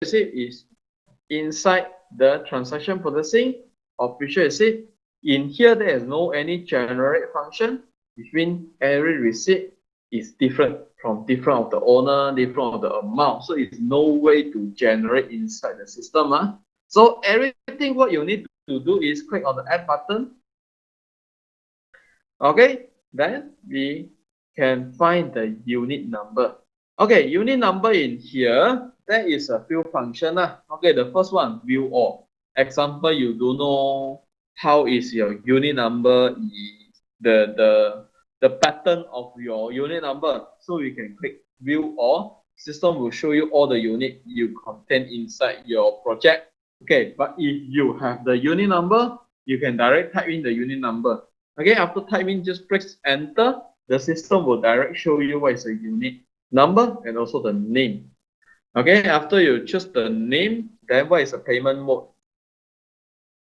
receipt is inside the transaction processing, official receipt. In here, there is no any generate function, which means every receipt is different from different of the owner, different of the amount. So it's no way to generate inside the system. So everything what you need to do is click on the add button. Okay, then we can find the unit number. Okay, unit number in here, there is a few function. Okay, the first one, view all. Example, you don't know how is your unit number, the pattern of your unit number. So we can click view all. System will show you all the unit you contain inside your project. Okay, but if you have the unit number, you can direct type in the unit number. Okay, after typing, just press enter. The system will direct show you what is the unit number and also the name. Okay, after you choose the name, then what is the payment mode?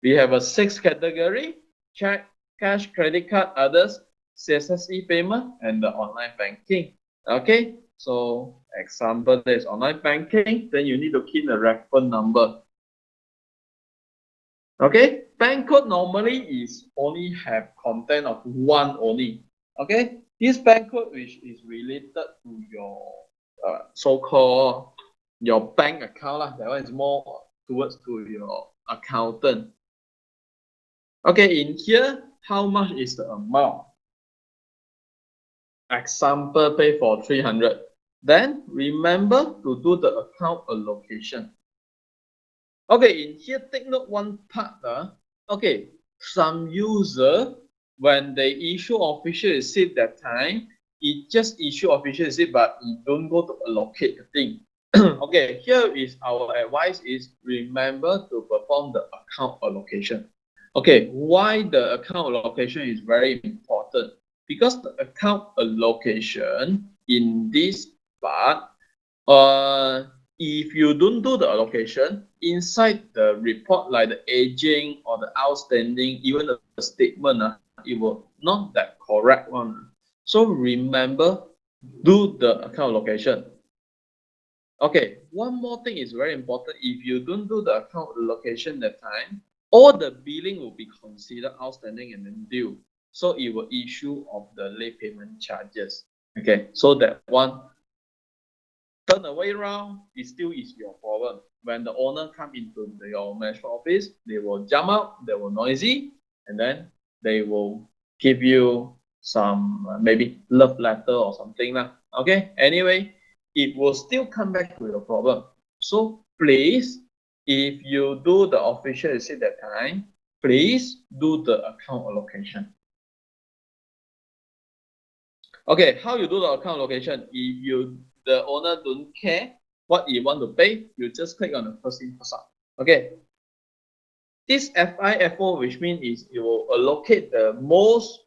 We have a 6 category: check, cash, credit card, others, CSSE payment, and the online banking. Okay, so example, there's online banking, then you need to key in the reference number. Okay, bank code normally is only have content of one only. Okay, this bank code which is related to your so-called your bank account that one is more towards to your accountant. Okay, in here, how much is the amount? Example, pay for 300. Then remember to do the account allocation. Okay, in here, take note one part. Okay, some user, when they issue official receipt that time, it just issue official receipt, but it don't go to allocate the thing. Okay, here is our advice is remember to perform the account allocation. Okay, why the account allocation is very important? Because the account allocation in this part, if you don't do the allocation inside the report, like the aging or the outstanding, even the statement, it will not that correct one. So remember, do the account allocation. Okay, one more thing is very important. If you don't do the account allocation that time, all the billing will be considered outstanding and then due. So it will issue of the late payment charges. Okay, so that one turn away around, it still is your problem. When the owner come into your management office, they will jump out, they will noisy, and then they will give you some maybe love letter or something. Okay, anyway, it will still come back to your problem. So please, if you do the official receipt that time, please do the account allocation. Okay, how you do the account allocation? If the owner don't care what you want to pay, you just click on the first in first out. Okay. This FIFO, which means is you will allocate the most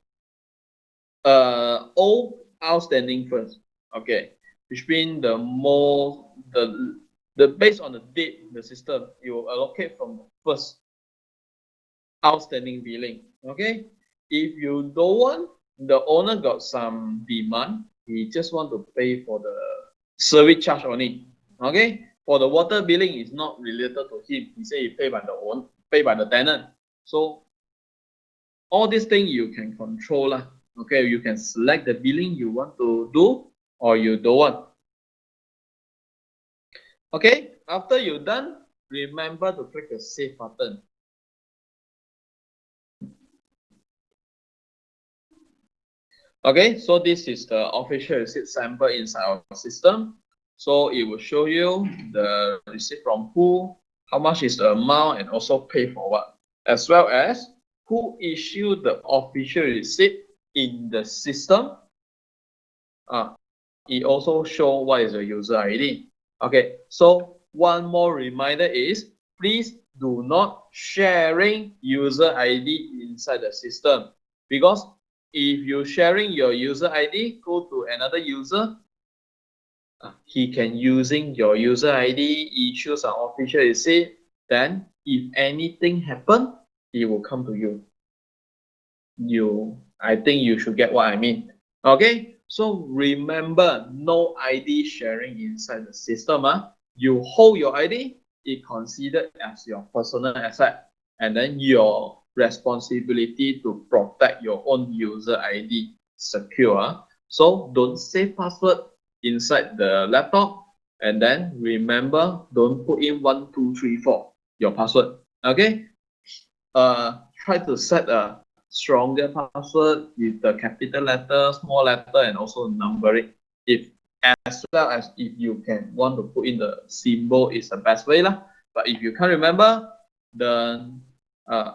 old outstanding first. Okay, which means the most the based on the date in the system, you will allocate from the first outstanding billing. Okay, if you don't want, the owner got some demand, he just want to pay for the service charge only. Okay, for the water billing is not related to him. He say he pay by the own, pay by the tenant. So all these things you can control. Okay, you can select the billing you want to do or you don't want. Okay, after you're done, remember to click the save button. Okay, so this is the official receipt sample inside our system. So it will show you the receipt from who, how much is the amount, and also pay for what, as well as who issued the official receipt in the system. It also show what is the user ID. Okay, so one more reminder is please do not sharing user ID inside the system, because if you sharing your user ID, go to another user, he can using your user ID issue some official receipt. Then if anything happen, he will come to you. I think you should get what I mean. Okay, so remember, no ID sharing inside the system. you hold your ID, it considered as your personal asset, and then your responsibility to protect your own user ID secure. So don't save password inside the laptop, and then remember, don't put in 1234 your password. Okay. Try to set a stronger password with the capital letter, small letter, and also numbering. If as well as if you can want to put in the symbol is the best way lah. But if you can't remember, the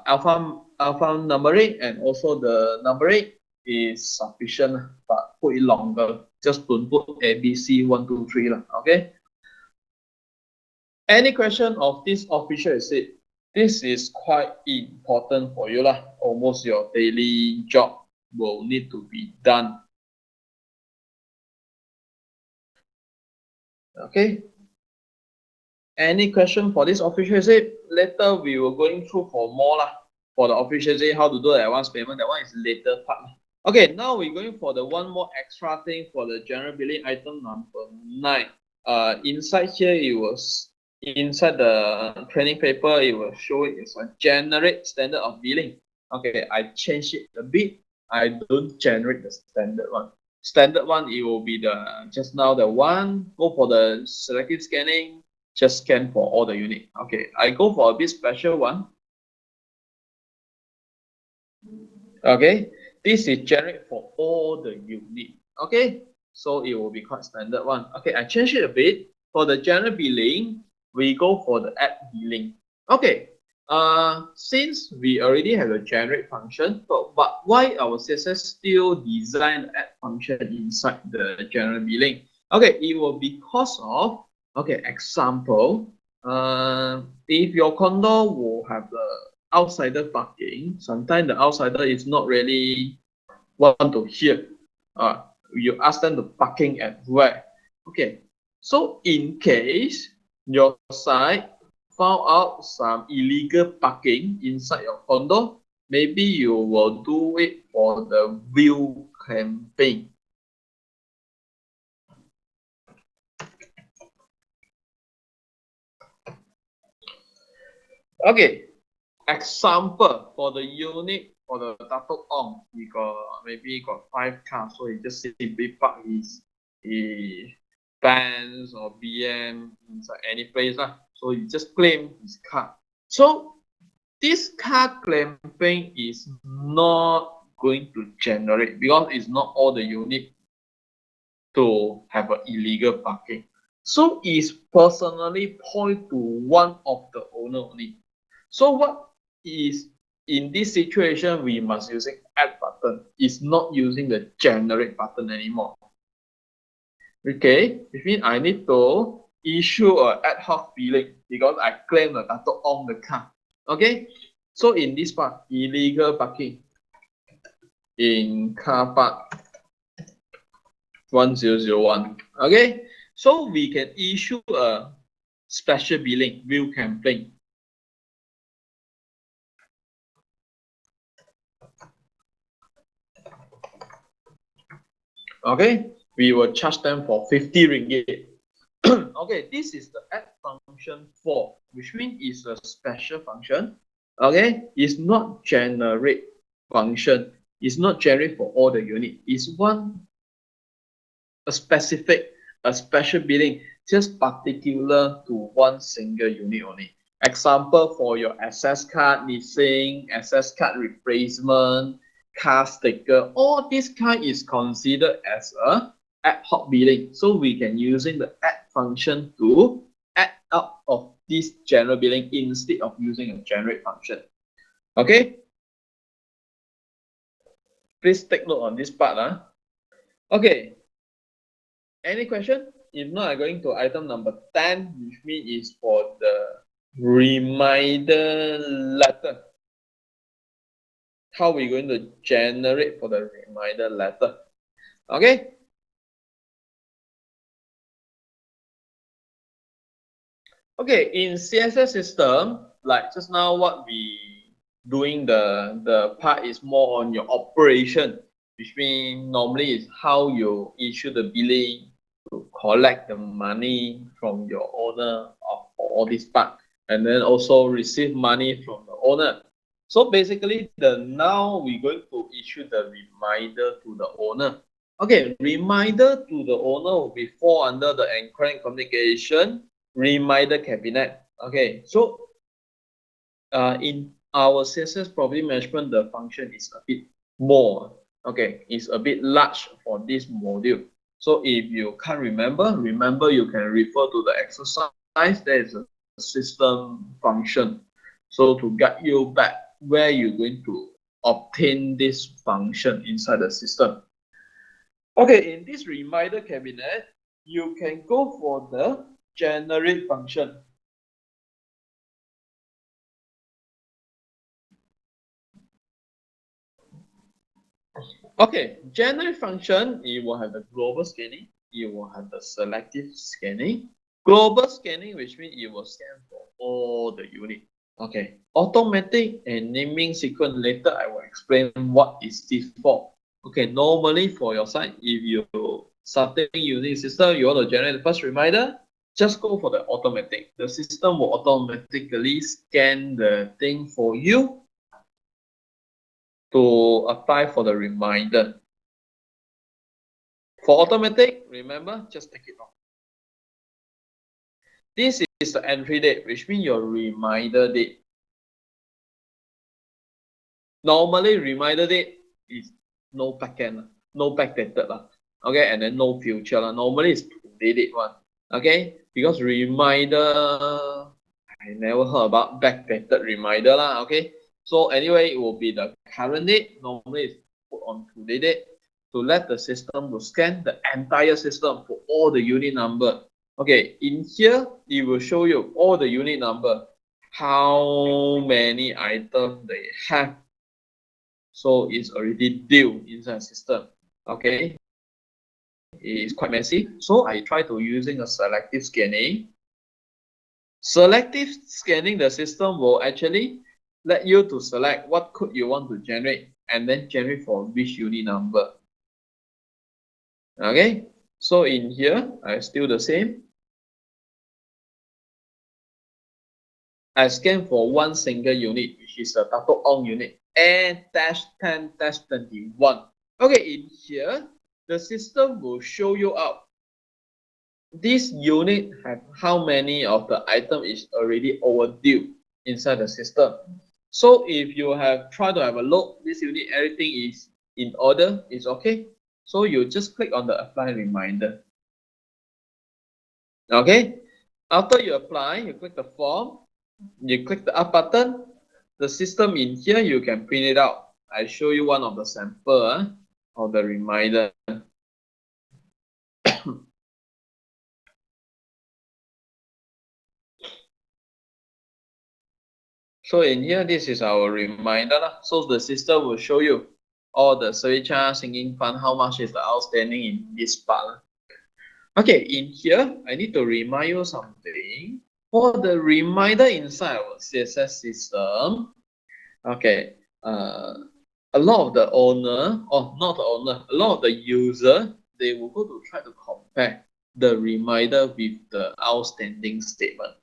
alpha numeric and also the numeric is sufficient, but put it longer. Just don't put ABC 123 lah. Okay. Any question of this official receipt? This is quite important for you lah. Almost your daily job will need to be done. Okay. Any question for this official receipt? Later we will going through for more lah. For the official receipt, how to do the advance payment. That one is later part. Okay, now we're going for the one more extra thing for the general billing item number 9. Inside here it was inside the training paper, it will show it as a generate standard of billing. Okay, I change it a bit. I don't generate the standard one. Standard one, it will be the just now the one. Go for the selective scanning, just scan for all the unit. Okay, I go for a bit special one. Okay, this is generate for all the unit. Okay, so it will be quite standard one. Okay, I change it a bit. For the general billing, we go for the add billing. Okay, since we already have a generate function, but why our CSS still design add function inside the general billing? Okay, it will be because of, okay, example, if your condo will have the outsider parking, sometimes the outsider is not really want to hear. You ask them to parking at where? Okay, so in case your site found out some illegal parking inside your condo, maybe you will do it for the view campaign. Okay, example for the unit for the Dato Ong, he got maybe got 5 cars, so he just simply park his Benz or BM inside any place lah. So you just claim his car. So this car clamping is not going to generate because it's not all the unit to have an illegal parking. So it's personally point to one of the owner only. So what is in this situation we must using add button. It's not using the generate button anymore. Okay, which means I need to issue a ad hoc billing because I claim the Dato on the car. Okay, so in this part, illegal parking in car park 1001. Okay, so we can issue a special billing view campaign. Okay, we will charge them for 50 ringgit. Okay, this is the add function 4, which means it's a special function. Okay, it's not generate function. It's not generate for all the unit. It's a special billing, just particular to one single unit only. Example for your access card missing, access card replacement, car sticker, all this kind is considered as a ad hoc billing. So we can using the add function to add out of this general billing instead of using a generate function. Okay? Please take note on this part. Okay. Any question? If not, I'm going to item number 10, which means is for the reminder letter. How we going to generate for the reminder letter? Okay. Okay, in CSS system, like just now what we doing the part is more on your operation, which means normally is how you issue the billing, to collect the money from your owner for all this part, and then also receive money from the owner. So basically, now we're going to issue the reminder to the owner. Okay, reminder to the owner will be fall under the encrypted communication reminder cabinet. Okay, so in our CSS property management, the function is a bit more. Okay, it's a bit large for this module. So if you can't remember you can refer to the exercise. There is a system function. So to guide you back where you're going to obtain this function inside the system. Okay, in this reminder cabinet, you can go for the generate function. Okay, generate function, it will have the global scanning, it will have the selective scanning. Global scanning, which means it will scan for all the unit. Okay, automatic and naming sequence, later I will explain what is this for. Okay, normally for your site, if you starting using system, you want to generate the first reminder, just go for the automatic. The system will automatically scan the thing for you to apply for the reminder. For automatic, remember, just take it off. This is the entry date, which means your reminder date. Normally, reminder date is no backend, no backdated. Okay, and then no future. Normally, it's today date one. Okay, because reminder, I never heard about backdated reminder. Okay, so anyway, it will be the current date. Normally, it's put on today date to let the system to scan the entire system for all the unit number. Okay, in here, it will show you all the unit number, how many items they have. So it's already due inside the system. Okay, it's quite messy. So I try to using a selective scanning. Selective scanning, the system will actually let you to select what code you want to generate and then generate for which unit number. Okay, so in here, I still the same. I scan for one single unit, which is the Tato On unit, and -10-21. Okay, in here, the system will show you out. This unit have how many of the item is already overdue inside the system. So if you have tried to have a look, this unit, everything is in order, it's okay. So you just click on the apply reminder. Okay, after you apply, you click the form, you click the up button, the system in here, you can print it out. I show you one of the sample of the reminder. So in here, this is our reminder. So the system will show you all the service charge, sinking fund, how much is the outstanding in this part. Okay, in here, I need to remind you something. For the reminder inside our CSS system, okay, a lot of the owner, or not the owner, a lot of the user, they will go to try to compare the reminder with the outstanding statement.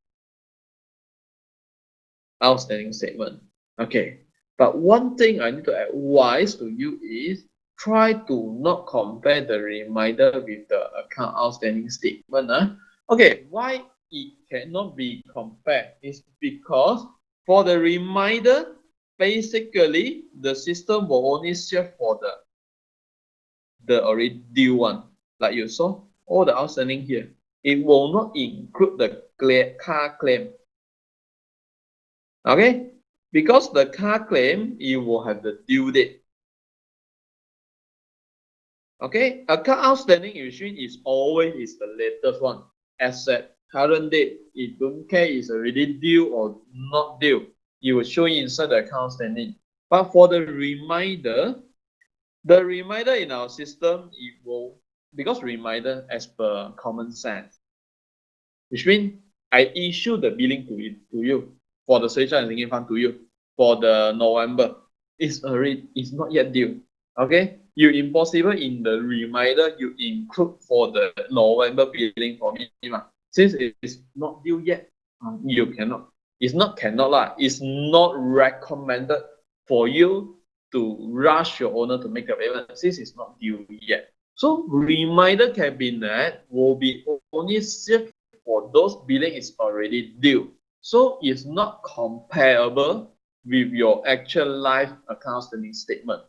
Outstanding statement. Okay, but one thing I need to advise to you is try to not compare the reminder with the account outstanding statement. Okay, why it cannot be compared is because for the reminder, basically the system will only serve for the already due one. Like you saw, all the outstanding here. It will not include the car claim. Okay, because the car claim, it will have the due date. Okay, account outstanding usually is always the latest one, except current date. It don't care is already due or not due. It will show inside the account outstanding. But for the reminder in our system, it will, because reminder as per common sense, which means I issue the billing to you for the social and sinking fund to you for the November. It's not yet due. Okay, you impossible in the reminder you include for the November billing for me. since it is not due yet, you cannot. It's not cannot lah. It's not recommended for you to rush your owner to make the payment since it's not due yet. So reminder cabinet will be only saved for those billing is already due. So it's not comparable with your actual live account standing statement.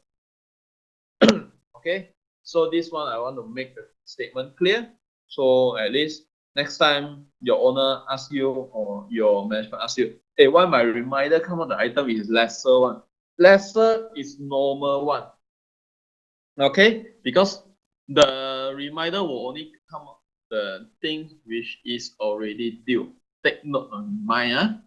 Okay, so this one I want to make the statement clear. So at least next time your owner asks you or your management asks you, hey, why my reminder come out the item is lesser one? Lesser is normal one. Okay, because the reminder will only come out the thing which is already due. Take note on mine.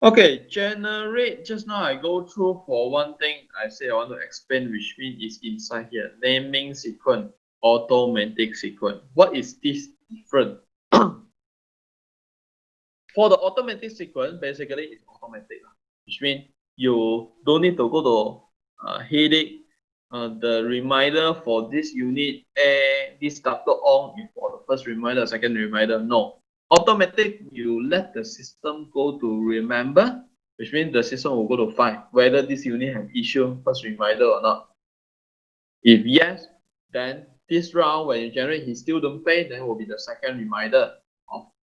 Okay, generate. Just now I go through for one thing. I say I want to explain, which means is inside here. Naming sequence, automatic sequence. What is this different? For the automatic sequence, basically it's automatic, which means you don't need to go to headache. The reminder for this unit A, this started on for the first reminder, second reminder. No, automatic. You let the system go to remember, which means the system will go to find whether this unit has issued first reminder or not. If yes, then this round when you generate he still don't pay, then will be the second reminder.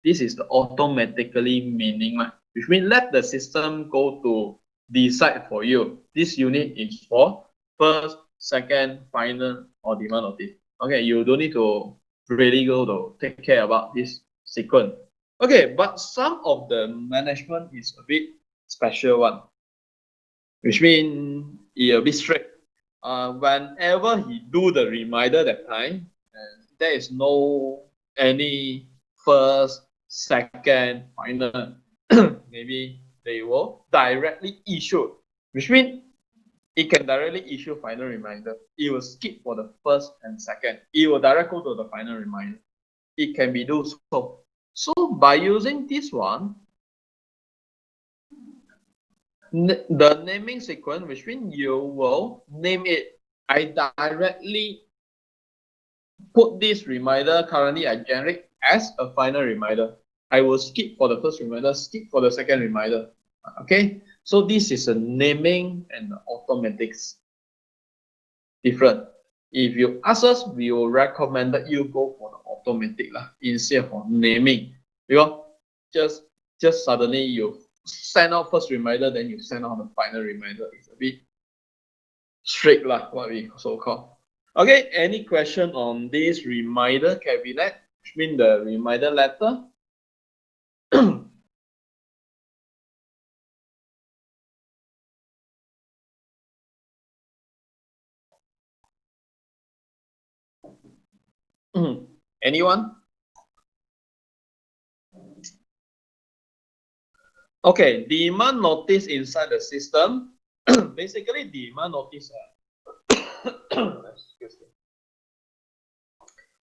This is the automatically meaning, which means let the system go to decide for you. This unit is for first, second, final, or demand notice. Okay, you don't need to really go to take care about this sequence. Okay, but some of the management is a bit special one, which means it a bit strict. Whenever he do the reminder that time, there is no any first, second, final. Maybe they will directly issue, which means it can directly issue final reminder. It will skip for the first and second. It will directly go to the final reminder. It can be do so. So by using this one, the naming sequence, which means you will name it. I directly put this reminder currently I generate as a final reminder. I will skip for the first reminder, skip for the second reminder. Okay, so this is a naming and the automatics different. If you ask us, we will recommend that you go for the automatic lah, instead of naming. Because just suddenly you send out first reminder, then you send out the final reminder. It's a bit strict lah, what we so call. Okay, any question on this reminder cabinet, which means the reminder letter? Anyone? Okay, demand notice inside the system. Basically, demand notice. Excuse me.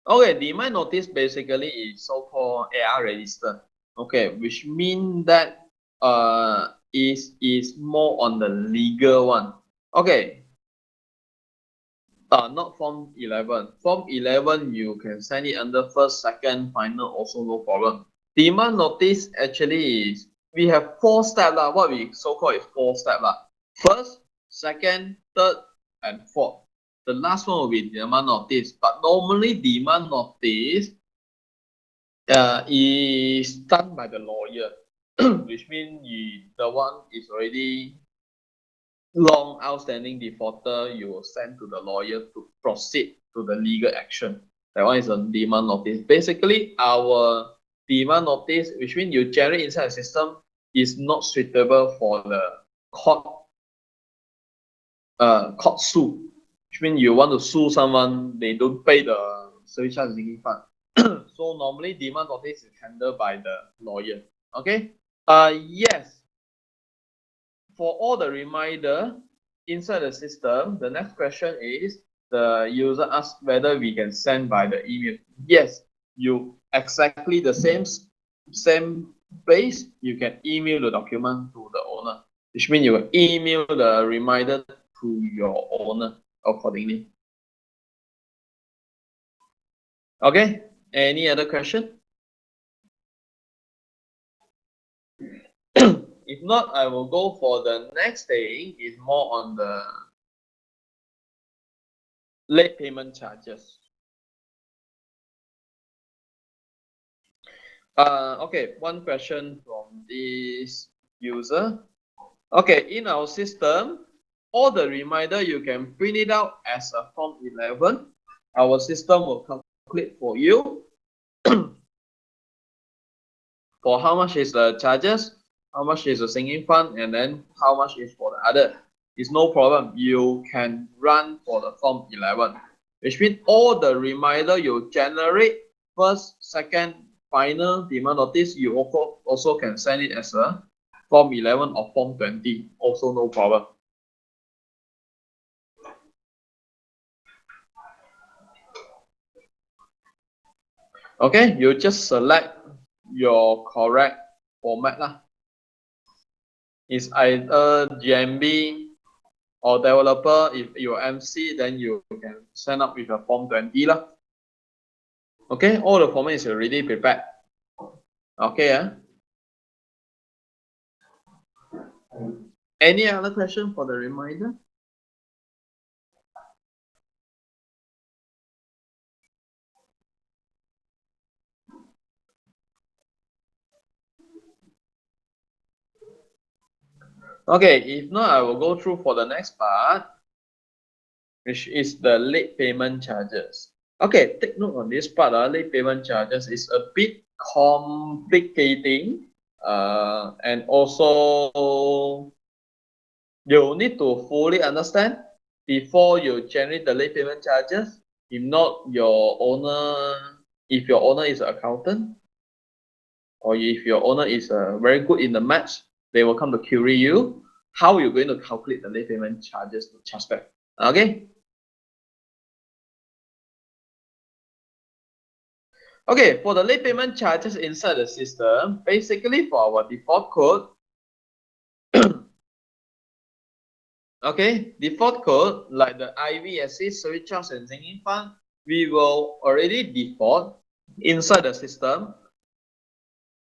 Okay, demand notice basically is so-called AR register. Okay, which means that is more on the legal one. Okay. Not Form 11. Form 11, you can send it under first, second, final, also no problem. Demand notice actually is, we have 4 steps, what we so-called is 4 steps. First, second, third, and fourth. The last one will be demand notice. But normally, demand notice is done by the lawyer, which means the one is already long outstanding defaulter, you will send to the lawyer to proceed to the legal action. That one is a demand notice. Basically, our demand notice, which means you generate inside the system, is not suitable for the court sue. Which means you want to sue someone, they don't pay the service charge sinking fund. So normally demand notice is handled by the lawyer. Okay. Yes. For all the reminder inside the system, the next question is the user asks whether we can send by the email. Yes, you exactly the same place. You can email the document to the owner, which means you will email the reminder to your owner accordingly. Okay. Any other question? If not, I will go for the next thing. Is more on the late payment charges. Okay, one question from this user. Okay, in our system, all the reminder you can print it out as a form 11. Our system will calculate for you for how much is the charges, how much is the sinking fund, and then how much is for the other. It's no problem. You can run for the form 11, which means all the reminder you generate first, second, final demand notice, you also can send it as a form 11 or form 20. Also no problem. Okay, you just select your correct format lah. It's either GMB or developer. If you're MC, then you can send up with a form 20 lah. Okay, all the format is already prepared. Okay, Any other question for the reminder? Okay, if not, I will go through for the next part, which is the late payment charges. Okay, take note on this part. Late payment charges is a bit complicating, and also you need to fully understand before you generate the late payment charges. If not, if your owner is an accountant, or if your owner is very good in the maths, they will come to query you how you're going to calculate the late payment charges to charge back. Okay. Okay, for the late payment charges inside the system, basically for our default code, okay, default code like the IVSC, service charge, and sinking fund, we will already default inside the system,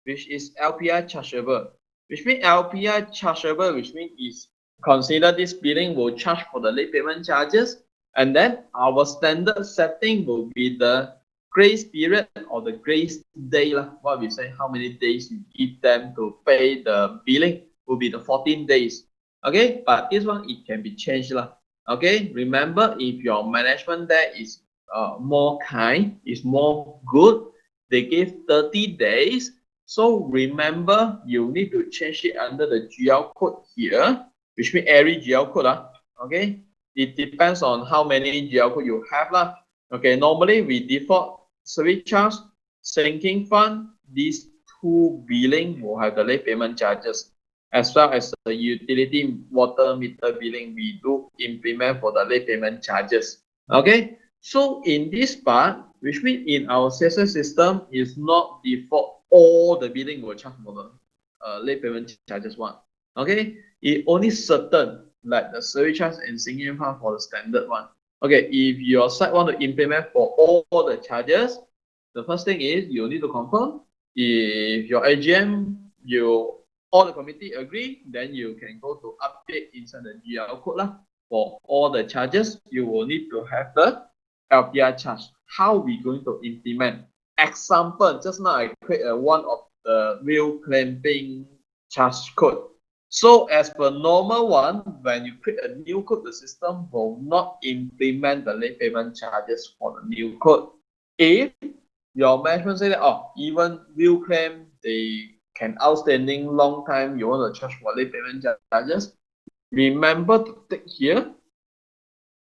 which is LPI chargeable, which means LPI chargeable, which means is consider this billing will charge for the late payment charges, and then our standard setting will be the grace period or the grace day lah. What we say, how many days you give them to pay the billing will be the 14 days. Okay, but this one it can be changed lah. Okay, remember if your management there is more kind, is more good, they give 30 days. So remember, you need to change it under the GL code here, which means every GL code. Okay, it depends on how many GL code you have. Okay, normally we default service charge, sinking fund. These two billing will have the late payment charges, as well as the utility water meter billing. We do implement for the late payment charges. Okay, so in this part, which means in our CSS system is not default all the billing will charge for the late payment charges one. Okay, it only certain like the service charge and sinking fund for the standard one. Okay, if your site want to implement for all the charges, the first thing is you need to confirm if your AGM all the committee agree, then you can go to update inside the GL code lah. For all the charges, you will need to have the LPI charge. How we going to implement? Example, just now I create one of the real clamping charge code. So as per normal one, when you create a new code, the system will not implement the late payment charges for the new code. If your management say that, even will claim they can outstanding long time, you want to charge for late payment charges, remember to take here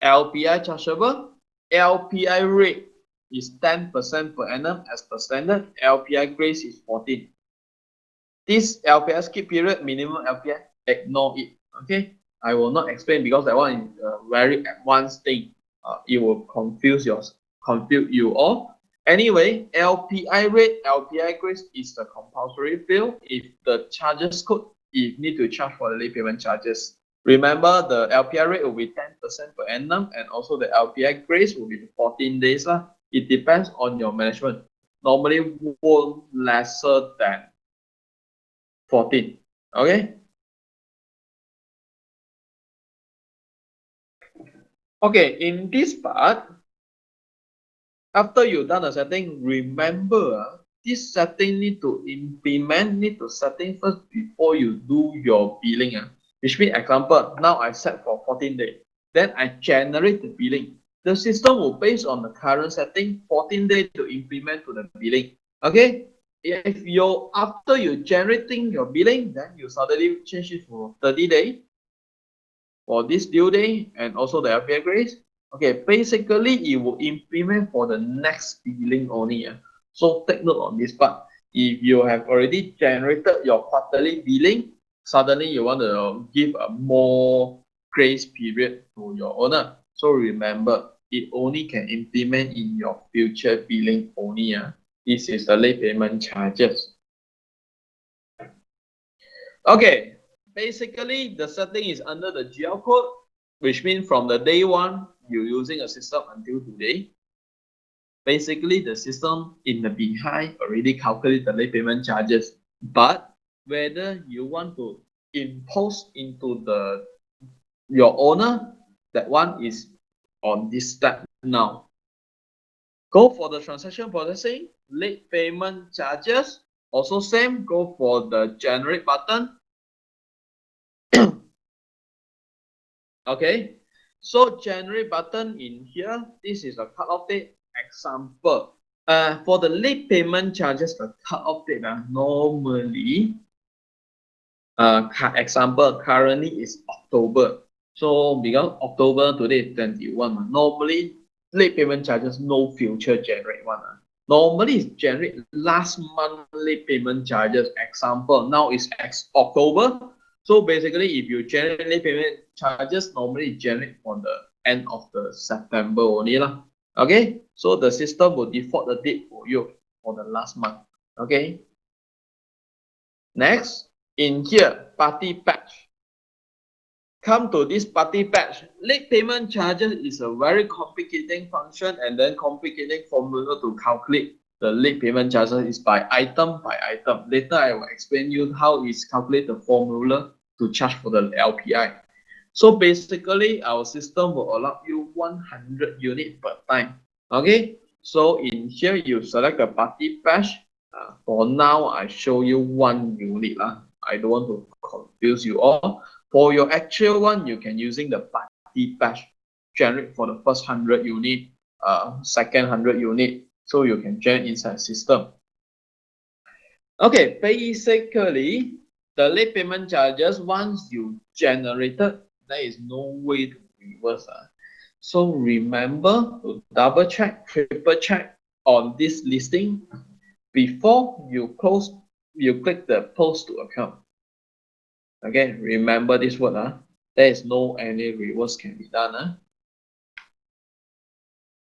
LPI chargeable. LPI rate is 10% per annum as per standard. LPI grace is 14. This LPI skip period, minimum LPI, ignore it. Okay, I will not explain because that one is a very advanced thing. It will confuse you all. Anyway, LPI rate, LPI grace is the compulsory field. If the charges code, you need to charge for the late payment charges. Remember, the LPI rate will be 10% per annum, and also the LPI grace will be 14 days. It depends on your management. Normally, won't lesser than 14. Okay. Okay, in this part, after you done the setting, remember this setting need to implement, need to setting first before you do your billing. Which means, example, now I set for 14 days. Then I generate the billing. The system will based on the current setting, 14 days to implement to the billing. Okay? If you after you generating your billing, then you suddenly change it for 30 days for this due date and also the LPI grace. Okay, basically it will implement for the next billing only. So take note on this part. If you have already generated your quarterly billing, suddenly you want to give a more grace period to your owner. So remember, it only can implement in your future billing only. This is the late payment charges. Okay, basically the setting is under the GL code, which means from the day one you're using a system until today. Basically, the system in the behind already calculate the late payment charges, but whether you want to impose into the your owner, that one is on this step now. Go for the transaction processing, late payment charges, also same, go for the generate button. Okay, so generate button in here, this is a cutoff date example. For the late payment charges, the cutoff date normally, example currently is October. So because October today is 21, normally late payment charges no future generate one. Normally it's generate last month late payment charges. Example now is October. So basically, if you generate late payment charges, normally generate for the end of the September only lah. Okay, so the system will default the date for you for the last month. Okay. Next, in here, party patch. Come to this party patch. Late payment charges is a very complicating function and then complicating formula to calculate the late payment charges is by item by item. Later, I will explain you how is calculate the formula to charge for the LPI. So basically, our system will allow you 100 unit per time. Okay, so in here, you select a party patch. For now, I show you 1 unit. I don't want to confuse you all. For your actual one, you can using the party patch generate for the first 100 unit, second 100 unit. So you can generate inside system. Okay, basically, the late payment charges, once you generated, there is no way to reverse. So remember to double check, triple check on this listing before you close, you click the post to account. Okay, remember this word. There is no any reverse can be done.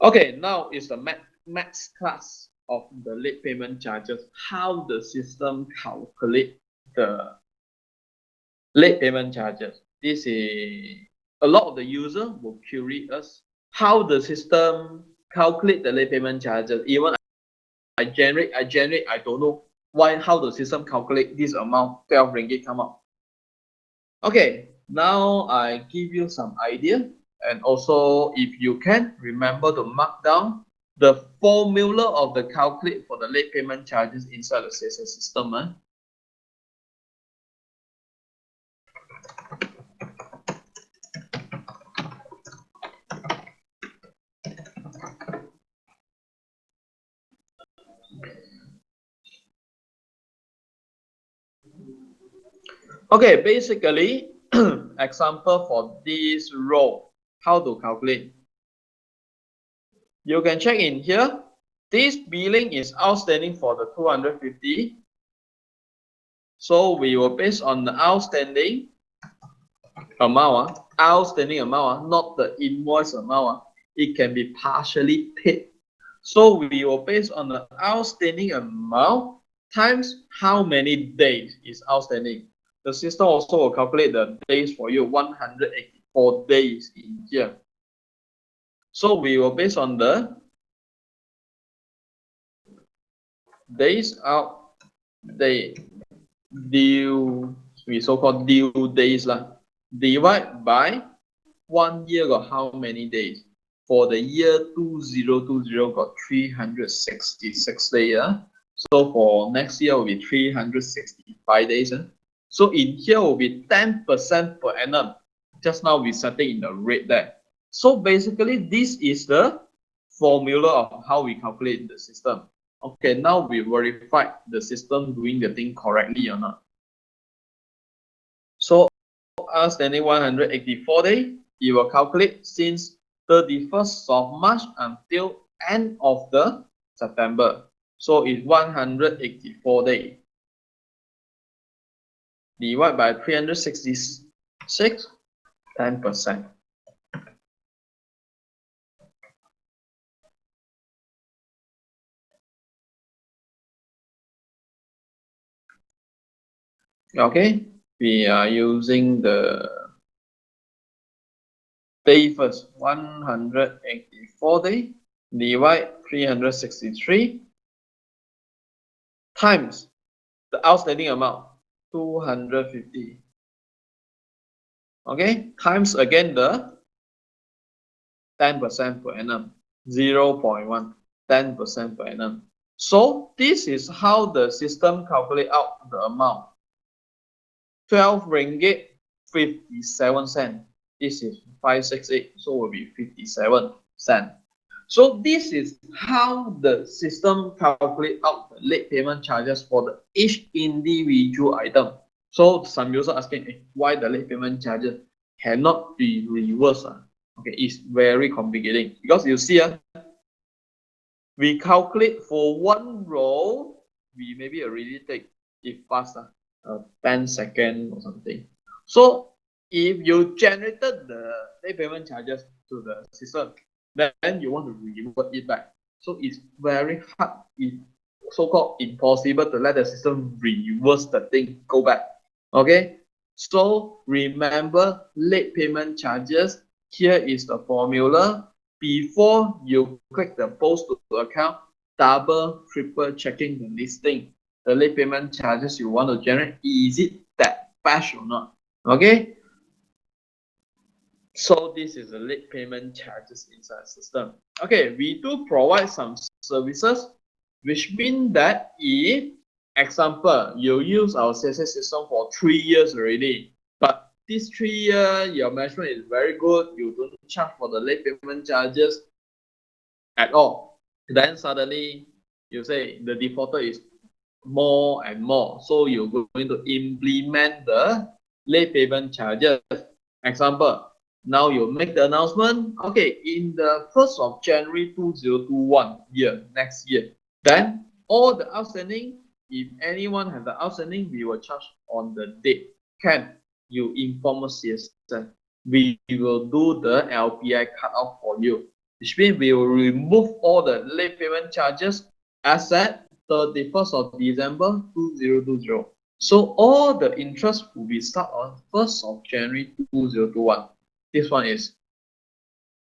Okay, now is the max class of the late payment charges. How the system calculate the late payment charges. This is a lot of the user will query us how the system calculate the late payment charges. Even I generate, I don't know why how the system calculate this amount 12 ringgit come up. Okay, now I give you some idea, and also if you can remember to mark down the formula of the calculate for the late payment charges inside the CSS system. Okay, basically, example for this row, how to calculate. You can check in here. This billing is outstanding for the 250. So we will base on the outstanding amount, not the invoice amount. It can be partially paid. So we will base on the outstanding amount times how many days is outstanding. The system also will calculate the days for you, 184 days in here. So we will base on the days out, day due we so-called due days lah. Divide by 1 year got how many days? For the year 2020 got 366 days. So for next year will be 365 days. So in here will be 10% per annum. Just now we set it in the red there. So basically this is the formula of how we calculate the system. Okay, now we verified the system doing the thing correctly or not. So outstanding 184 days, it will calculate since 31st of March until end of the September. So it's 184 days. Divide by 366, 10%. Okay, we are using the day first, 184 days, divide 363 times the outstanding amount, 250. Okay, times again the 10% per annum, 0.1, 10% per annum. So this is how the system calculate out the amount. 12 ringgit 57 cent. This is 568, so will be 57 cent. So this is how the system calculate out the late payment charges for the each individual item. So some user asking, why the late payment charges cannot be reversed? Okay, it's very complicating because you see, we calculate for one row, we maybe already take if fast 10 seconds or something. So if you generated the late payment charges to the system, then you want to revert it back. So it's very hard, it's so-called impossible to let the system reverse the thing, go back. Okay, so remember late payment charges. Here is the formula. Before you click the post to account, double, triple checking the listing. The late payment charges you want to generate, is it that fast or not? Okay. So this is the late payment charges inside the system. Okay, we do provide some services, which mean that if, example, you use our CSS system for 3 years already, but this 3 year your management is very good, you don't charge for the late payment charges at all. Then suddenly you say the defaulter is more and more, so you're going to implement the late payment charges. Example, now you make the announcement, okay, in the 1st of January 2021 year, next year, then all the outstanding, if anyone has the outstanding, we will charge on the date. Can you inform us? Yes, we will do the LPI cutoff for you, which means we will remove all the late payment charges as at 31st of December 2020. So all the interest will be start on 1st of January 2021. This one is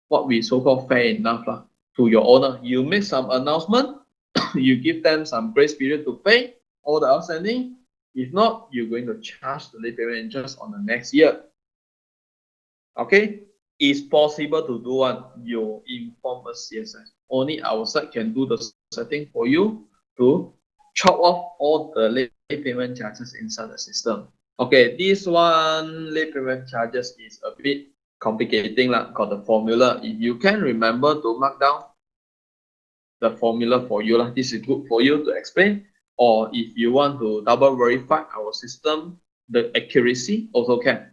what we so-called fair enough to your owner. You make some announcement, you give them some grace period to pay all the outstanding. If not, you're going to charge the late payment interest on the next year. Okay, it's possible to do one. You inform us, yes. Only our side can do the setting for you to chop off all the late payment charges inside the system. Okay, this one late payment charges is a bit complicating got the formula. If you can remember to mark down the formula for you this is good for you to explain. Or if you want to double verify our system, the accuracy also can.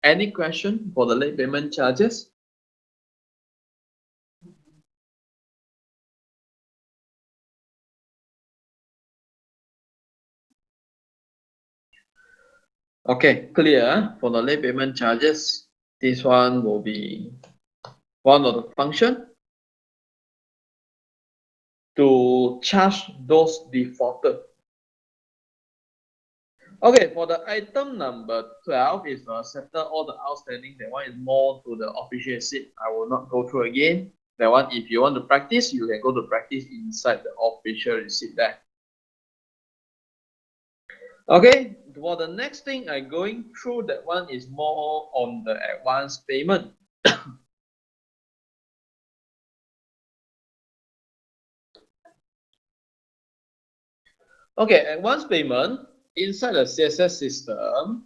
Any question for the late payment charges? Okay, clear. For the late payment charges, this one will be one of the function to charge those defaulted. Okay, for the item number 12 is settle all the outstanding. That one is more to the official receipt. I will not go through again. That one, if you want to practice, you can go to practice inside the official receipt there. Okay, for the next thing I'm going through, that one is more on the advance payment. Okay, advance payment inside the CSS system,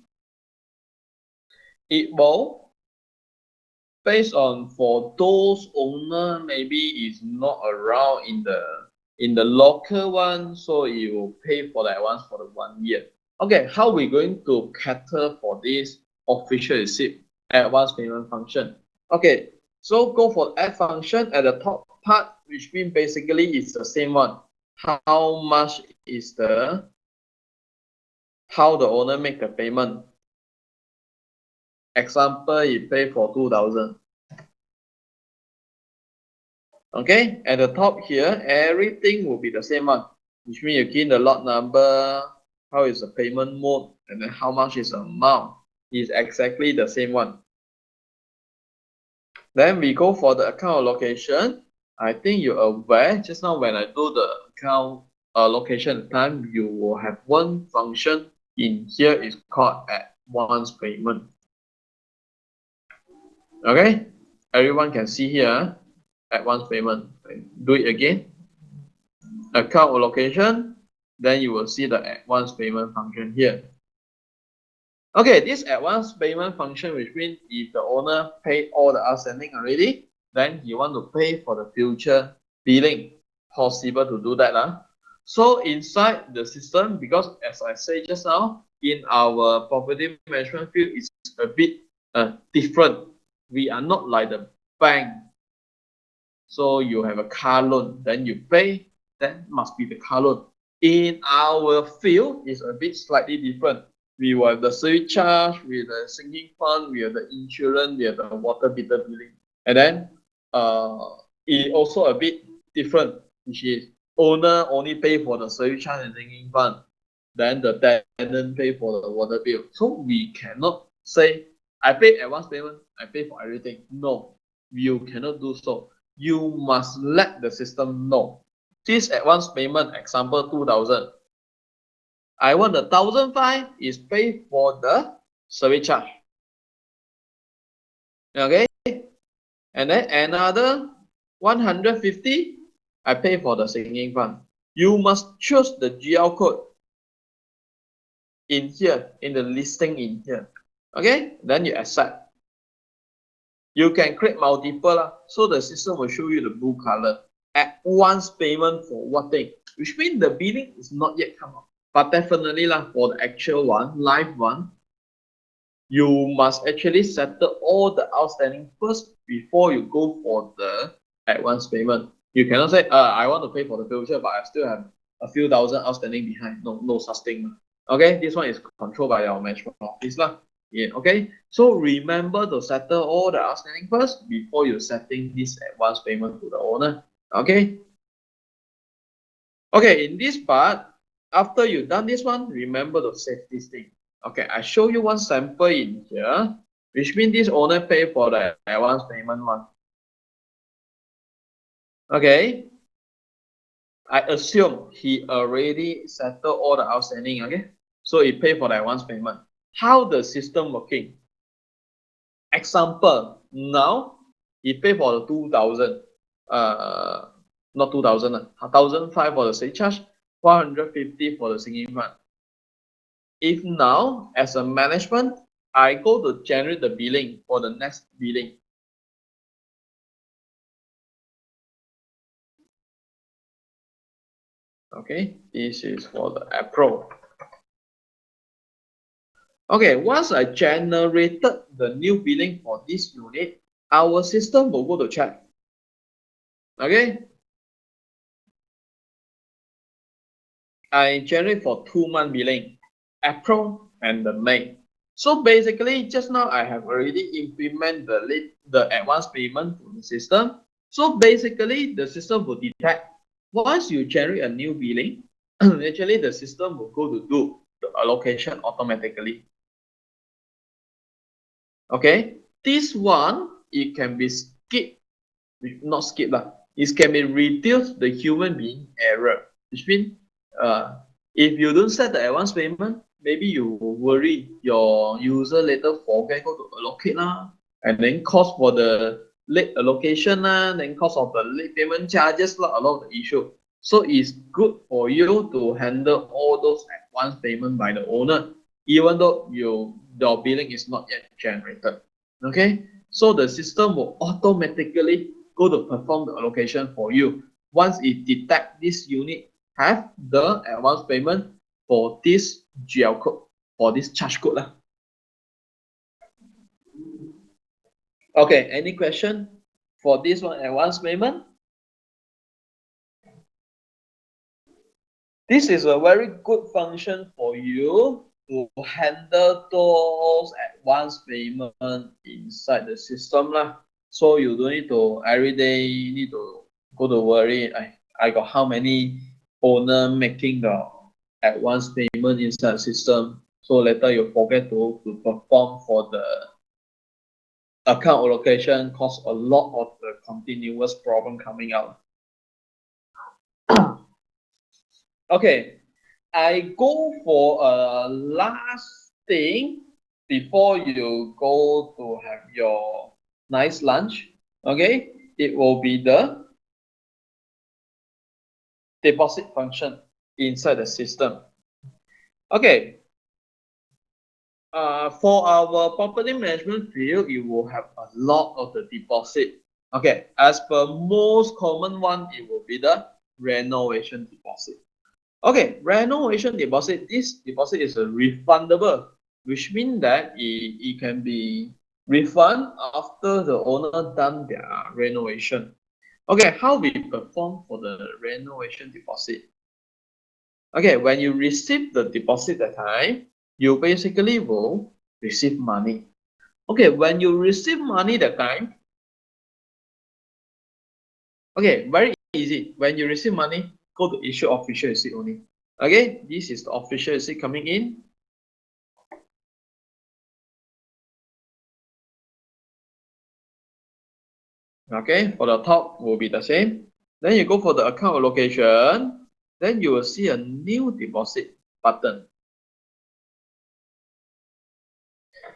it will based on for those owner maybe is not around in the local one, so you will pay for the advance for the 1 year. Okay, how we going to cater for this official receipt advance payment function? Okay, so go for add function at the top part, which means basically it's the same one. How much is how the owner make the payment? Example, you pay for 2,000. Okay, at the top here, everything will be the same one, which means you key in the lot number, how is the payment mode, and then how much is the amount. Is exactly the same one. Then we go for the account allocation. I think you're aware just now when I do the account allocation time, you will have one function in here is called advance payment. Okay, everyone can see here advance payment. Do it again. Account allocation, then you will see the advance payment function here. Okay, this advance payment function, which means if the owner paid all the outstanding already, then you want to pay for the future billing. Possible to do that. So inside the system, because as I said just now, in our property management field, it's a bit different. We are not like the bank. So you have a car loan, then you pay, that must be the car loan. In our field, it's a bit slightly different. We will have the service charge, we have the sinking fund, we have the insurance, we have the water meter billing. And then it also a bit different, which is owner only pay for the service charge and sinking fund. Then the tenant pay for the water bill. So we cannot say, I pay advance payment, I pay for everything. No, you cannot do so. You must let the system know. This advance payment, example 2,000. I want the 1,500 is paid for the service charge. Okay? And then another 150, I pay for the sinking fund. You must choose the GL code in here, in the listing in here. Okay? Then you accept. You can create multiple, so the system will show you the blue color. Advance payment for what thing? Which means the billing is not yet come out. But definitely for the actual one, live one, you must actually settle all the outstanding first before you go for the advance payment. You cannot say, I want to pay for the future, but I still have a few thousand outstanding behind. No such thing. Okay, this one is controlled by our management office. Yeah, okay, so remember to settle all the outstanding first before you setting this advance payment to the owner. Okay. Okay, in this part, after you done this one, remember to save this thing. Okay, I show you one sample in here, which means this owner pay for the advance payment one. Okay, I assume he already settled all the outstanding. Okay, so he pay for the advance payment. How the system working? Example, now he pay for the 2,000. Not 2,000, 1,500 for the state charge, 150 for the sinking fund. If now, as a management, I go to generate the billing for the next billing. Okay, this is for the April. Okay, once I generated the new billing for this unit, our system will go to check. Okay, I generate for 2-month billing, April and the May. So basically, just now I have already implemented the advance payment to the system. So basically, the system will detect once you generate a new billing, actually the system will go to do the allocation automatically. Okay, this one it can be skipped, not skipped it can be reduced the human being error, which means if you don't set the advance payment, maybe you worry your user later forget go to allocate lah, and then cost for the late allocation lah, then cost of the late payment charges lah, a lot of the issue. So it's good for you to handle all those advance payment by the owner, even though your billing is not yet generated. Okay, so the system will automatically go to perform the allocation for you once it detect this unit have the advance payment for this GL code, for this charge code lah. Okay, any question for this one advance payment? This is a very good function for you to handle those advance payment inside the system lah. So you don't need to every day need to go to worry. I got how many owner making the advance payment inside the system. So later you forget to perform for the account allocation, cause a lot of the continuous problem coming out. Okay, I go for a last thing before you go to have your nice lunch. Okay, it will be the deposit function inside the system. Okay, for our property management field, you will have a lot of the deposit. Okay, as per most common one, it will be the renovation deposit. Okay, renovation deposit, this deposit is a refundable, which means that it can be refunded after the owner done their renovation. Okay, how we perform for the renovation deposit? Okay, when you receive the deposit that time, you basically will receive money. Okay, when you receive money that time, okay, very easy. When you receive money, go to issue official receipt only. Okay, this is the official receipt coming in. Okay, for the top will be the same. Then you go for the account allocation. Then you will see a new deposit button.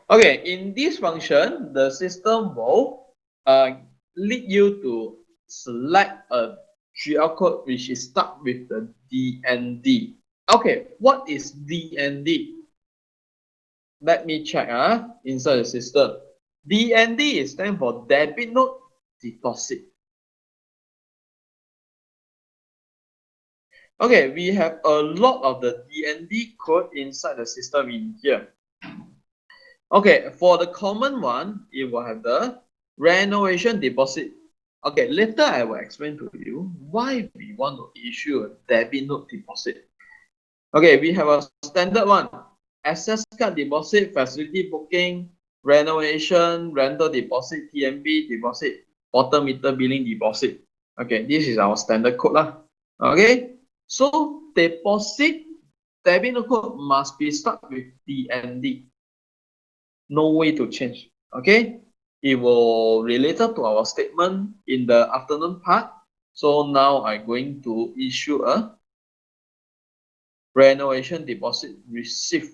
Okay, in this function, the system will lead you to select a GL code which is start with the DND. Okay, what is DND? Let me check inside the system. DND is stand for debit note deposit. Okay, we have a lot of the DND code inside the system in here. Okay, for the common one, it will have the renovation deposit. Okay, later I will explain to you why we want to issue a debit note deposit. Okay, we have a standard one, access card deposit, facility booking, renovation, rental deposit, TMB deposit, water meter billing deposit. Okay, this is our standard code lah. Okay, so deposit debit note code must be start with DND. No way to change. Okay, it will related to our statement in the afternoon part. So now I'm going to issue a renovation deposit receipt.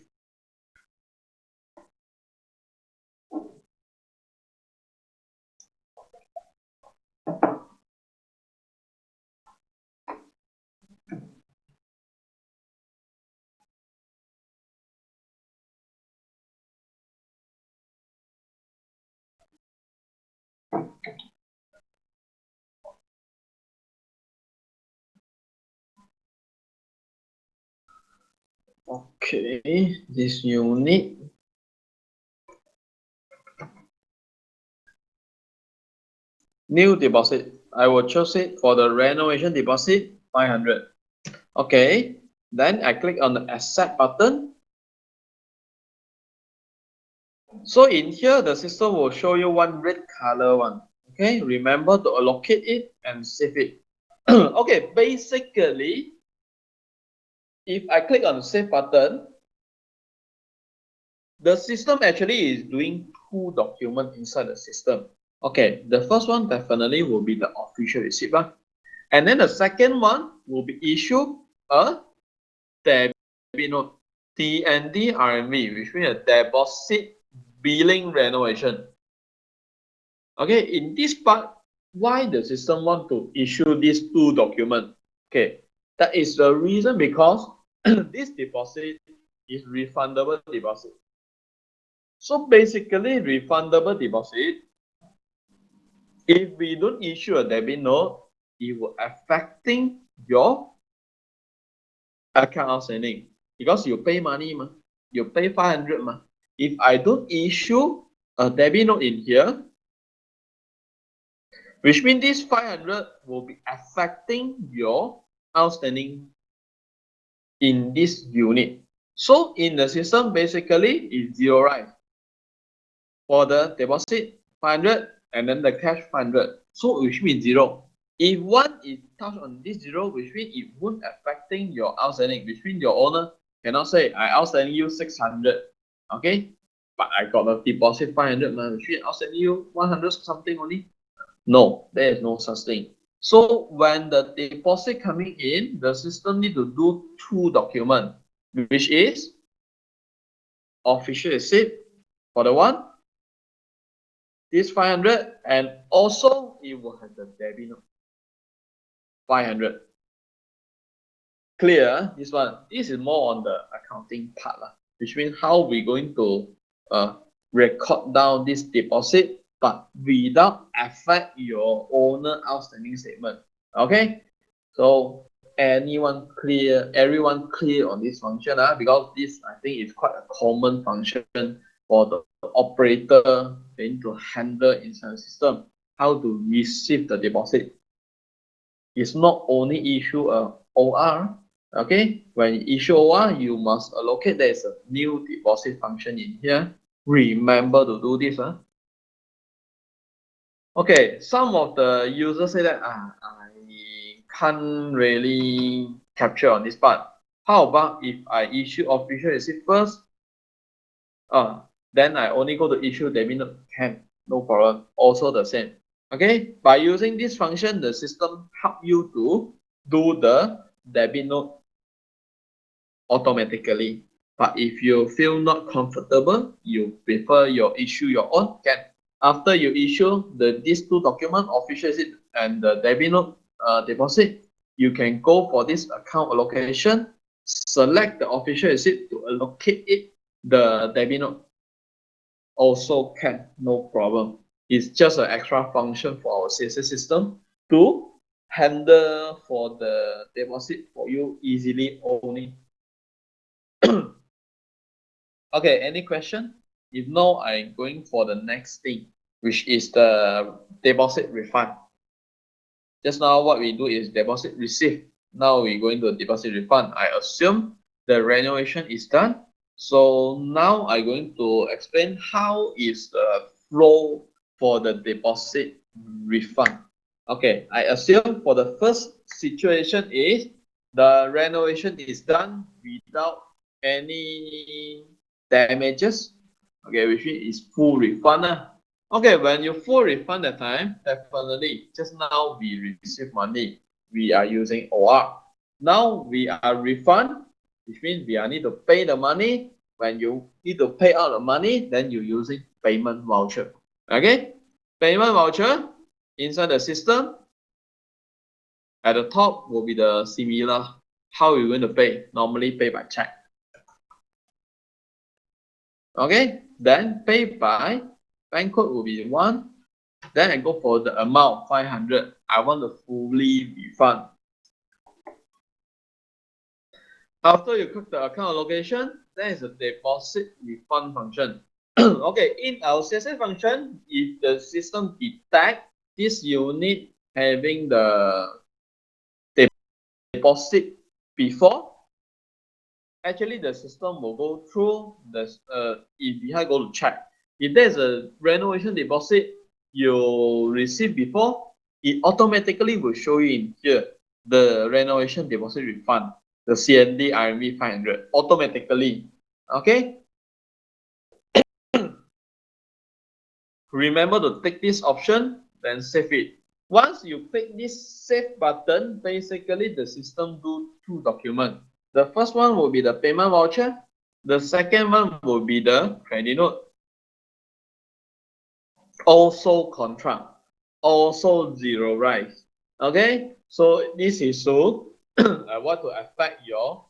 Okay, this unit. New deposit. I will choose it for the renovation deposit, 500. Okay, then I click on the accept button. So in here, the system will show you one red color one. Okay, remember to allocate it and save it. Okay, basically, if I click on the save button, the system actually is doing two documents inside the system. Okay, the first one definitely will be the official receipt. And then the second one will be issue a debit note TND RMB, which means a deposit billing renovation. Okay, in this part, why the system want to issue these two documents? Okay, that is the reason because this deposit is refundable deposit. So basically, refundable deposit, if we don't issue a debit note, it will affecting your account outstanding because you pay money, you pay 500. If I don't issue a debit note in here, which means this 500 will be affecting your outstanding in this unit. So in the system, basically, it's zero, right? For the deposit, 500, and then the cash 500. So which means zero. If one is touched on this zero, which means it won't affecting your outstanding, which means your owner cannot say, I outstanding you 600, okay? But I got a deposit 500, which means outstanding you 100 something only. No, there is no such thing. So when the deposit coming in, the system need to do two documents, which is official receipt for the one, this 500, and also it will have the debit note 500. Clear? This one. This is more on the accounting part, which means how we going to record down this deposit, but without affect your owner outstanding statement. Okay? So everyone clear on this function, because this I think is quite a common function for the operator going to handle inside the system. How to receive the deposit. It's not only issue a OR. Okay, when you issue OR, you must allocate. There is a new deposit function in here. Remember to do this. Okay, some of the users say that I can't really capture on this part. How about if I issue official receipt first? Then I only go to issue debit note. Can, no problem. Also the same. Okay, by using this function, the system help you to do the debit note automatically. But if you feel not comfortable, you prefer your issue your own, can. After you issue these two documents, official receipt and the debit note deposit, you can go for this account allocation, select the official receipt to allocate it the debit note. Also can, no problem. It's just an extra function for our CSS system to handle for the deposit for you easily only. Okay, any question? If no, I'm going for the next thing, which is the deposit refund. Just now, what we do is deposit receive. Now we're going to deposit refund. I assume the renovation is done. So now I'm going to explain how is the flow for the deposit refund. Okay, I assume for the first situation is the renovation is done without any damages. Okay, which means it's full refund. Okay, when you full refund the time, definitely just now we receive money. We are using OR. Now we are refund, which means we are need to pay the money. When you need to pay out the money, then you're using payment voucher. Okay, payment voucher inside the system. At the top will be the similar. How you're going to pay? Normally pay by check. Okay, then pay by bank code will be 1. Then I go for the amount 500. I want to fully refund. After you click the account allocation, there is a deposit refund function. Okay, in our CSS function, if the system detect this unit having the deposit before, actually the system will go through the if you go to check. If there's a renovation deposit you received before, it automatically will show you in here the renovation deposit refund, the CND RMB 500 automatically. Okay. Remember to take this option, then save it. Once you click this save button, basically the system do two documents. The first one will be the payment voucher. The second one will be the credit note. Also contract, also zero rise. Okay, so this is so I want to affect your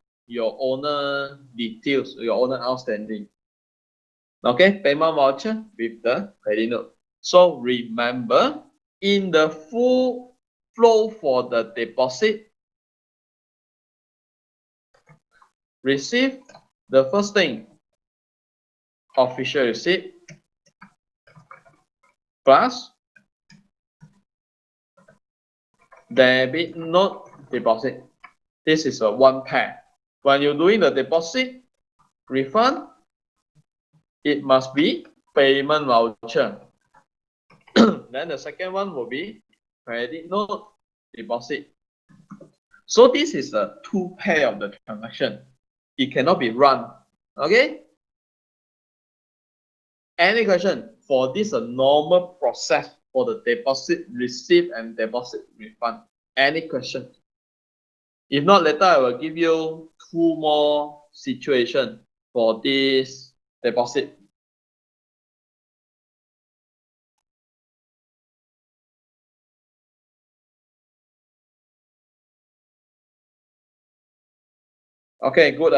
owner details, your owner outstanding. Okay, payment voucher with the credit note. So remember, in the full flow for the deposit, receive the first thing, official receipt plus debit note deposit. This is a one pair. When you're doing the deposit, refund, it must be payment voucher. Then the second one will be credit note deposit. So this is a two pair of the transaction. It cannot be run. Okay? Any question for this a normal process for the deposit receipt and deposit refund? Any question? If not, later I will give you two more situations for this deposit. Okay, good.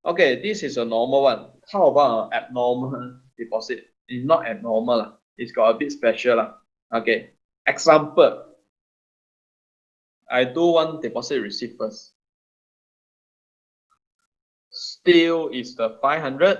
Okay, this is a normal one. How about an abnormal deposit? It's not abnormal. It's got a bit special. Okay, example. I do one deposit receipt first. Still is the 500.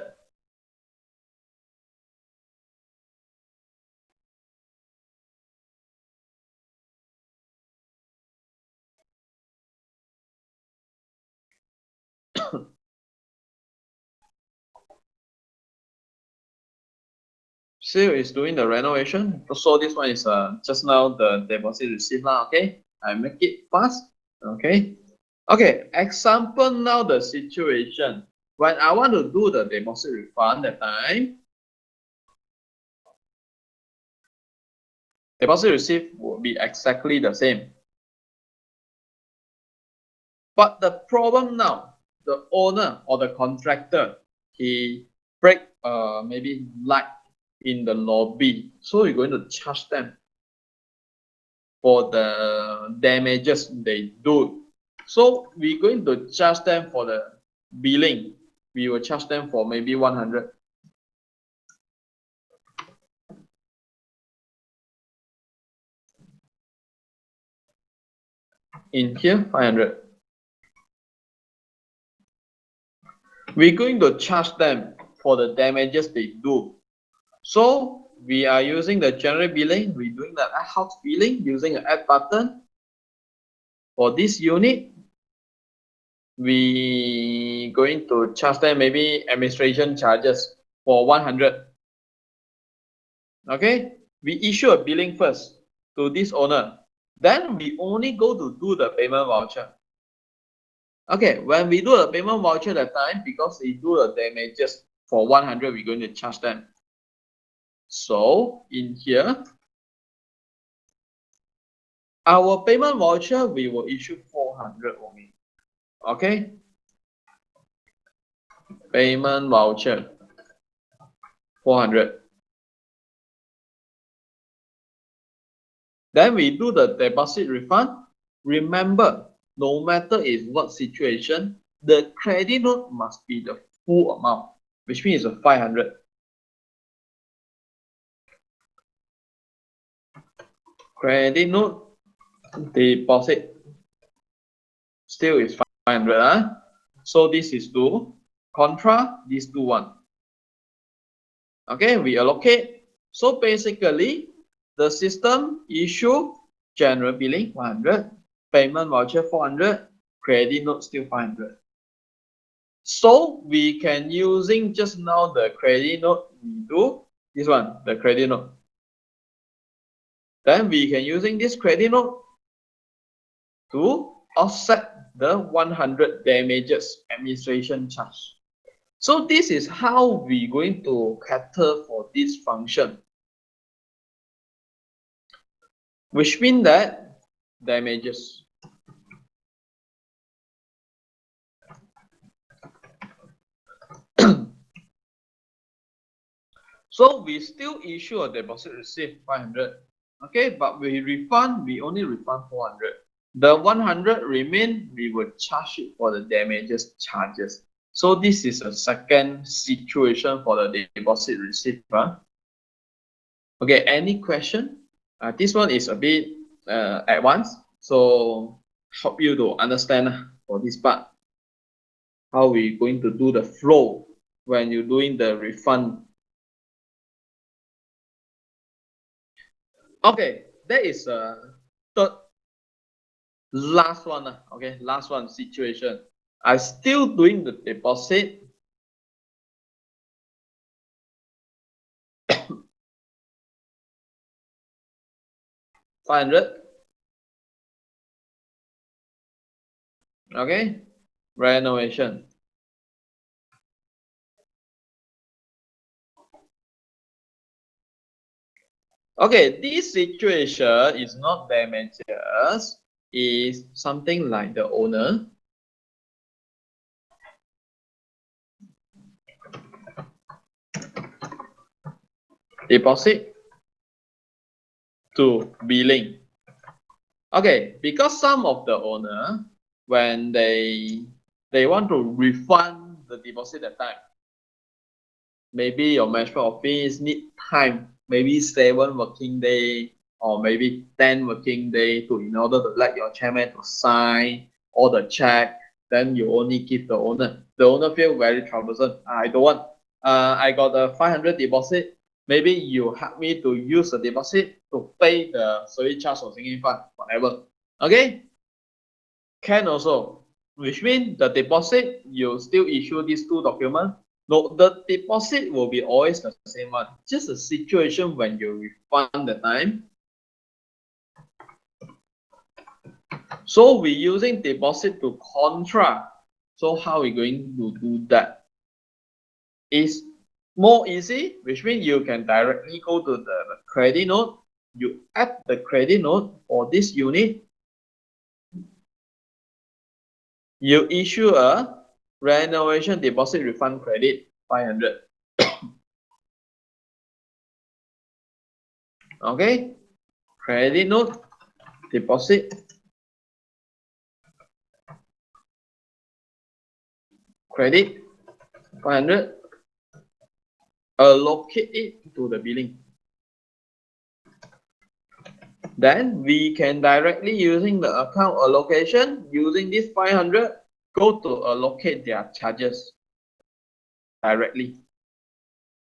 Still is doing the renovation. So this one is just now the deposit receipt lah. Okay, I make it fast. Okay. Okay, example now the situation. When I want to do the deposit refund that time, deposit receipt will be exactly the same. But the problem now, the owner or the contractor, he break maybe light in the lobby. So you're going to charge them for the damages they do. So we're going to charge them for the billing. We will charge them for maybe 100. In here, 500. We're going to charge them for the damages they do. So we are using the general billing. We're doing the ad-hoc billing using an add button. For this unit, we going to charge them maybe administration charges for 100. Okay, we issue a billing first to this owner. Then we only go to do the payment voucher. Okay, when we do the payment voucher that time, because we do the damages for 100, we're going to charge them. So in here, our payment voucher, we will issue 400 only. Okay, payment voucher 400. Then we do the deposit refund. Remember, no matter is what situation, the credit note must be the full amount, which means 500. Credit note deposit still is 500. So this is 2. Contra, this 2 1. Okay, we allocate. So basically, the system issue general billing 100, payment voucher 400, credit note still 500. So we can using just now the credit note, we do this one, the credit note. Then we can using this credit note to offset the 100 damages administration charge. So this is how we going to cater for this function, which means that damages. So we still issue a deposit receipt 500. Okay, but we refund, we only refund 400. The 100 remain, we will charge it for the damages charges. So this is a second situation for the deposit receipt. Okay, any question? This one is a bit advanced, so help you to understand for this part how we going to do the flow when you're doing the refund. Okay, that is a third last one. Okay, last one situation. I still doing the deposit. 500. Okay, renovation. Okay, this situation is not damages, is something like the owner deposit to billing. Okay, because some of the owner, when they want to refund the deposit at time, maybe your management office need time, maybe 7 working day or maybe 10 working day to in order to let your chairman to sign all the check. Then you only give the owner. The owner feel very troublesome. I don't want. I got a 500 deposit. Maybe you help me to use the deposit to pay the service charge or sinking fund, whatever. Okay, can also, which means the deposit you still issue these two documents. No, the deposit will be always the same one. Just a situation when you refund the time. So we're using deposit to contra. So how are we going to do that? It's more easy, which means you can directly go to the credit note. You add the credit note for this unit. You issue a renovation deposit refund credit 500. Okay, credit note, deposit, credit 500, allocate it to the billing. Then we can directly using the account allocation, using this 500, go to allocate their charges directly.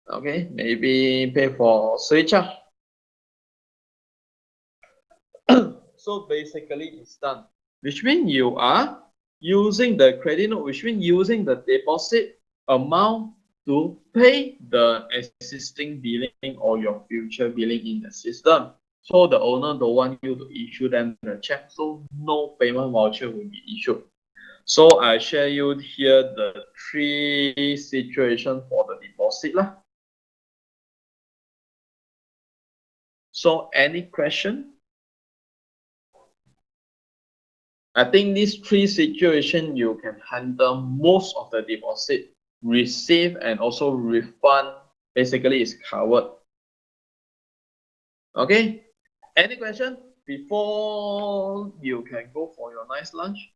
Okay, maybe pay for switch charge. So basically it's done, which means you are using the credit note, which means using the deposit amount to pay the existing billing or your future billing in the system. So the owner don't want you to issue them the check, so no payment voucher will be issued. So I share you here the three situations for the deposit lah. So any question? I think these three situations you can handle most of the deposit, receive and also refund basically is covered. Okay, any question before you can go for your nice lunch?